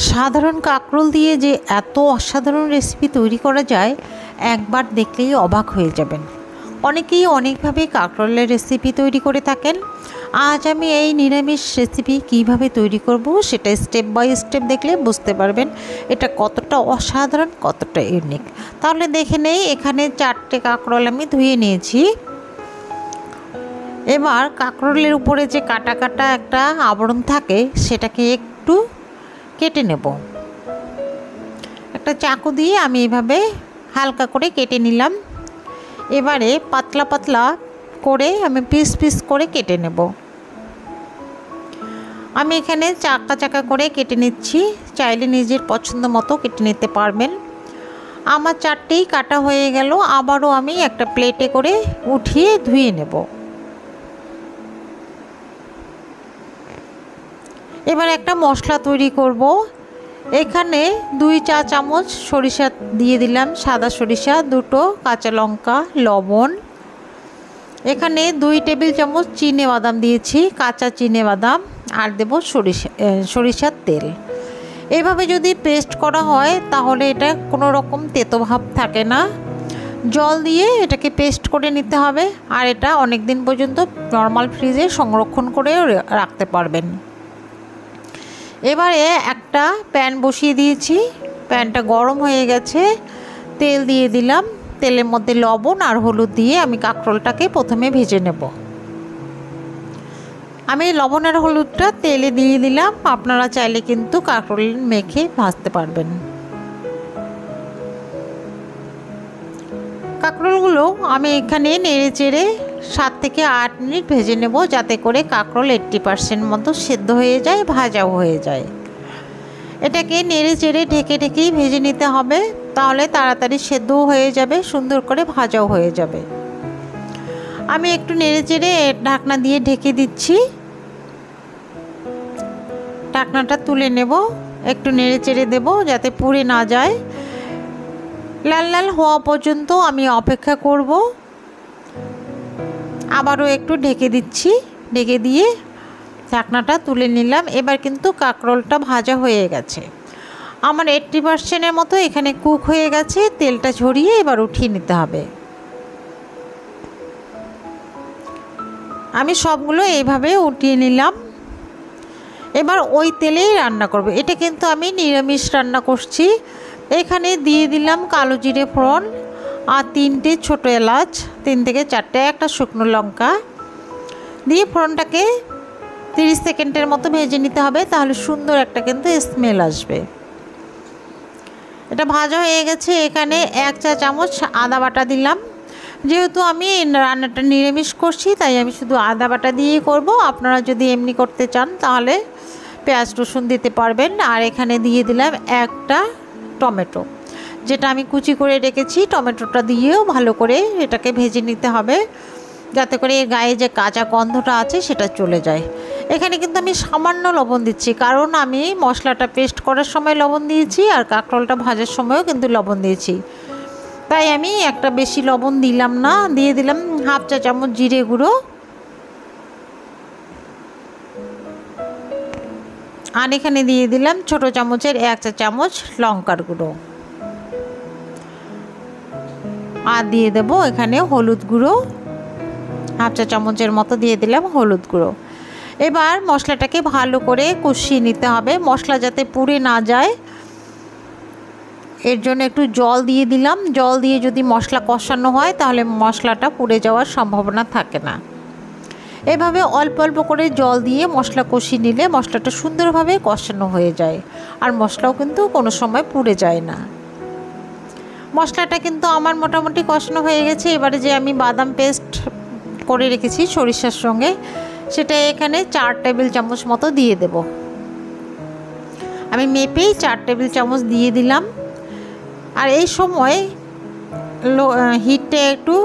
সাধারণ কাঁকরোল দিয়ে যে এত অসাধারণ রেসিপি তৈরি করা যায় একবার দেখলেই অবাক হয়ে যাবেন। অনেকেই অনেকভাবে কাঁকরোলের রেসিপি তৈরি করে থাকেন। আজ আমি এই নিরামিষ রেসিপি কিভাবে তৈরি করব সেটা স্টেপ বাই স্টেপ দেখলে বুঝতে পারবেন এটা কতটা অসাধারণ, কতটা ইউনিক। তাহলে দেখে নেই, এখানে 4টে কাঁকরোল আমি ধুয়ে নিয়েছি। এবার কাঁকরোলের উপরে যে কাটা কাটা একটা আবরণ থাকে সেটাকে একটু কেটে নেব। একটা চাকু দিয়ে আমি এভাবে হালকা করে কেটে নিলাম। এবারে পাতলা পাতলা করে আমি পিস পিস করে কেটে নেব। আমি এখানে চাকা চাকা করে কেটে নিচ্ছি, চাইলে নিজের পছন্দ মতো কেটে নিতে পারবেন। আমার 4টেই কাটা হয়ে গেল। আবারও আমি একটা প্লেটে করে উঠিয়ে ধুয়ে নেব। এবার একটা মশলা তৈরি করব। এখানে 2 চা চামচ সরিষা দিয়ে দিলাম, সাদা সরিষা, 2টো কাঁচা লঙ্কা, লবণ। এখানে 2 টেবিল চামচ চিনে বাদাম দিয়েছি, কাঁচা চিনে বাদাম, আর দেব সরিষার তেল। এভাবে যদি পেস্ট করা হয় তাহলে এটা কোনো রকম তেতো ভাব থাকে না। জল দিয়ে এটাকে পেস্ট করে নিতে হবে, আর এটা অনেক দিন পর্যন্ত নর্মাল ফ্রিজে সংরক্ষণ করেও রাখতে পারবেন। এবারে একটা প্যান বসিয়ে দিয়েছি, প্যানটা গরম হয়ে গেছে। তেল দিয়ে দিলাম, তেলের মধ্যে লবণ আর হলুদ দিয়ে আমি কাঁকরোলটাকে প্রথমে ভেজে নেব। আমি লবণ আর হলুদটা তেলে দিয়ে দিলাম, আপনারা চাইলে কিন্তু কাঁকরোল মেখে ভাজতে পারবেন। কাঁকরোলগুলো আমি এখানে নেড়ে চেড়ে 7 থেকে 8 মিনিট ভেজে নেব, যাতে করে কাঁকরোল 80% মতো সেদ্ধ হয়ে যায়, ভাজাও হয়ে যায়। এটাকে নেড়ে চেড়ে ঢেকে ঢেকেই ভেজে নিতে হবে, তাহলে তাড়াতাড়ি সেদ্ধও হয়ে যাবে, সুন্দর করে ভাজাও হয়ে যাবে। আমি একটু নেড়ে চেড়ে ঢাকনা দিয়ে ঢেকে দিচ্ছি। ঢাকনাটা তুলে নেব, একটু নেড়ে চেড়ে দেবো যাতে পুড়ে না যায়। লাল লাল হওয়া পর্যন্ত আমি অপেক্ষা করব। আবারও একটু ঢেকে দিচ্ছি, ঢেকে দিয়ে ঢাকনাটা তুলে নিলাম। এবার কিন্তু কাঁকরোলটা ভাজা হয়ে গেছে, আমার 80%-এর মতো এখানে কুক হয়ে গেছে। তেলটা ঝরিয়ে এবার উঠিয়ে নিতে হবে। আমি সবগুলো এইভাবে উঠিয়ে নিলাম। এবার ওই তেলেই রান্না করব। এটা কিন্তু আমি নিরামিষ রান্না করছি। এখানে দিয়ে দিলাম কালো জিরে ফোড়ন আর 3টে ছোটো এলাচ, 3 থেকে 4টে, একটা শুকনো লঙ্কা দিয়ে ফোড়নটাকে 30 সেকেন্ডের মতো ভেজে নিতে হবে, তাহলে সুন্দর একটা কিন্তু স্মেল আসবে। এটা ভাজা হয়ে গেছে। এখানে 1 চা চামচ আদা বাটা দিলাম। যেহেতু আমি রান্নাটা নিরামিষ করছি তাই আমি শুধু আদা বাটা দিয়েই করব। আপনারা যদি এমনি করতে চান তাহলে পেঁয়াজ রসুন দিতে পারবেন। আর এখানে দিয়ে দিলাম একটা টমেটো, যেটা আমি কুচি করে রেখেছি। টমেটোটা দিয়েও ভালো করে এটাকে ভেজে নিতে হবে, যাতে করে এর গায়ে যে কাঁচা গন্ধটা আছে সেটা চলে যায়। এখানে কিন্তু আমি সামান্য লবণ দিচ্ছি, কারণ আমি মশলাটা পেস্ট করার সময় লবণ দিয়েছি আর কাঁকরোলটা ভাজার সময়ও কিন্তু লবণ দিয়েছি, তাই আমি একটা বেশি লবণ দিলাম না। দিয়ে দিলাম 1/2 চা চামচ জিরে গুঁড়ো, আর এখানে দিয়ে দিলাম ছোটো চামচের 1 চা চামচ লঙ্কার গুঁড়ো, আর দিয়ে দেবো এখানে হলুদ গুঁড়ো, 1/2 চা চামচের মতো দিয়ে দিলাম হলুদ গুঁড়ো। এবার মশলাটাকে ভালো করে কষিয়ে নিতে হবে, মশলা যাতে পুড়ে না যায়। এর জন্য একটু জল দিয়ে দিলাম। জল দিয়ে যদি মশলা কষানো হয় তাহলে মশলাটা পুড়ে যাওয়ার সম্ভাবনা থাকে না। এভাবে অল্প অল্প করে জল দিয়ে মশলা কষিয়ে নিলে মশলাটা সুন্দরভাবে কষানো হয়ে যায়, আর মশলাও কিন্তু কোনো সময় পুড়ে যায় না। মশলাটা কিন্তু আমার মোটামুটি কষানো হয়ে গেছে। এবারে যে আমি বাদাম পেস্ট করে রেখেছি সরিষার সঙ্গে, সেটা এখানে 4 টেবিল চামচ মতো দিয়ে দেব। আমি মেপেই 4 টেবিল চামচ দিয়ে দিলাম। আর এই সময় হিটটা একটু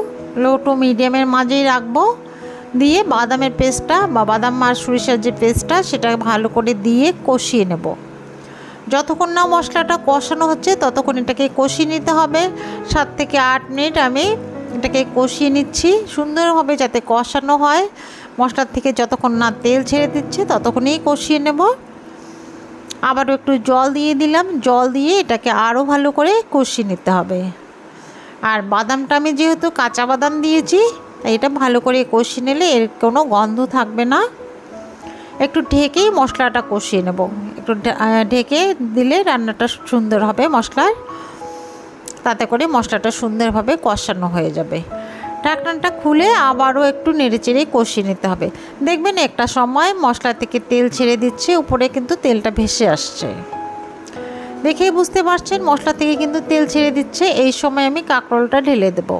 লো টু মিডিয়ামের মাঝেই রাখবো। দিয়ে বাদামের পেস্টটা বা বাদাম আর সরিষার যে পেস্টটা সেটা ভালো করে দিয়ে কষিয়ে নেব। যতক্ষণ না মশলাটা কষানো হচ্ছে ততক্ষণ এটাকে কষিয়ে নিতে হবে। 7 থেকে 8 মিনিট আমি এটাকে কষিয়ে নিচ্ছি সুন্দরভাবে, যাতে কষানো হয়। মশলার থেকে যতক্ষণ না তেল ছেড়ে দিচ্ছে ততক্ষণই কষিয়ে নেব। আবারও একটু জল দিয়ে দিলাম, জল দিয়ে এটাকে আরও ভালো করে কষিয়ে নিতে হবে। আর বাদামটা আমি যেহেতু কাঁচা বাদাম দিয়েছি, তাই এটা ভালো করে কষিয়ে নিলে এর কোনো গন্ধ থাকবে না। একটু ঢেকেই মশলাটা কষিয়ে নেব, একটু ঢেকে দিলে রান্নাটা সুন্দর হবে মশলার, তাতে করে মশলাটা সুন্দরভাবে কষানো হয়ে যাবে। ঢাকনাটা খুলে আবারও একটু নেড়েচেড়ে কষিয়ে নিতে হবে। দেখবেন একটা সময় মশলা থেকে তেল ছেড়ে দিচ্ছে, উপরে কিন্তু তেলটা ভেসে আসছে, দেখেই বুঝতে পারছেন মশলা থেকে কিন্তু তেল ছেড়ে দিচ্ছে। এই সময় আমি কাঁকরোলটা ঢেলে দেব।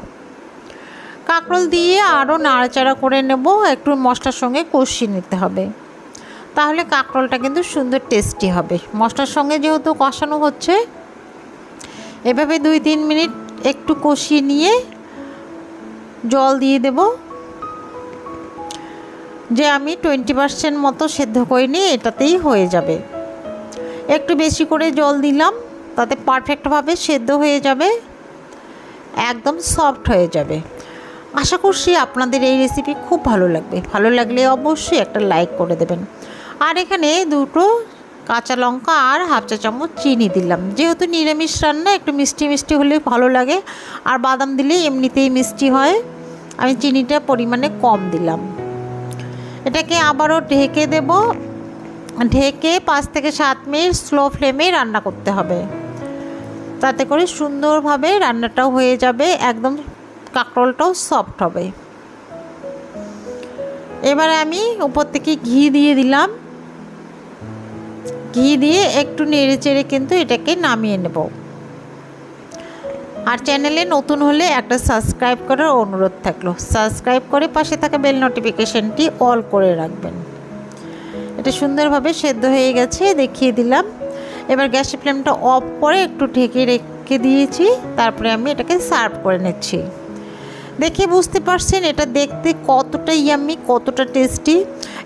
কাঁকরোল দিয়ে আরও নাড়াচাড়া করে নেব, একটু মশলার সঙ্গে কষিয়ে নিতে হবে, তাহলে কাঁকরোলটা কিন্তু সুন্দর টেস্টি হবে। মশলার সঙ্গে যেহেতু কষানো হচ্ছে, এভাবে 2-3 মিনিট একটু কষিয়ে নিয়ে জল দিয়ে দেব। যে আমি 20% মতো সেদ্ধ করে নিয়ে এটাতেই হয়ে যাবে। একটু বেশি করে জল দিলাম, তাতে পারফেক্টভাবে সেদ্ধ হয়ে যাবে, একদম সফট হয়ে যাবে। আশা করছি আপনাদের এই রেসিপি খুব ভালো লাগবে। ভালো লাগলে অবশ্যই একটা লাইক করে দেবেন। আর এখানে 2টো কাঁচা লঙ্কা আর 1/2 চা চামচ চিনি দিলাম। যেহেতু নিরামিষ রান্না, একটু মিষ্টি মিষ্টি হলে ভালো লাগে, আর বাদাম দিলে এমনিতেই মিষ্টি হয়, আমি চিনিটা পরিমাণে কম দিলাম। এটাকে আবারও ঢেকে দেব। ঢেকে 5 থেকে 7 মিনিট স্লো ফ্লেমে রান্না করতে হবে, তাতে করে সুন্দরভাবে রান্নাটাও হয়ে যাবে, একদম কাঁকরোলটাও সফট হবে। এবারে আমি উপর থেকে ঘি দিয়ে দিলাম। ঘি দিয়ে একটু নেড়ে চেড়ে কিন্তু এটাকে নামিয়ে নেব। আর চ্যানেলে নতুন হলে একটা সাবস্ক্রাইব করার অনুরোধ থাকলো, সাবস্ক্রাইব করে পাশে থাকা বেল নোটিফিকেশনটি অল করে রাখবেন। এটা সুন্দরভাবে সেদ্ধ হয়ে গেছে, দেখিয়ে দিলাম। এবার গ্যাসের ফ্লেমটা অফ করে একটু ঢেকে রেখে দিয়েছি, তারপরে আমি এটাকে সার্ভ করে নিচ্ছি। দেখে বুঝতে পারছেন এটা দেখতে কতটা ইয়াম্মি, কতটা টেস্টি।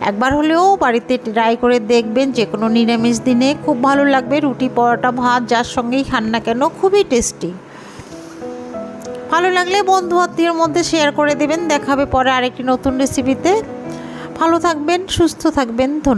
একবার হলেও বাড়িতে ট্রাই করে দেখবেন, যে কোনো নিরামিষ দিনে খুব ভালো লাগবে। রুটি, পরোটা, ভাত যার সঙ্গেই খান না কেন, খুবই টেস্টি। ভালো লাগলে বন্ধু আত্মীয়ের মধ্যে শেয়ার করে দেবেন। দেখা হবে পরে আরেকটি নতুন রেসিপিতে। ভালো থাকবেন, সুস্থ থাকবেন। ধন্যবাদ।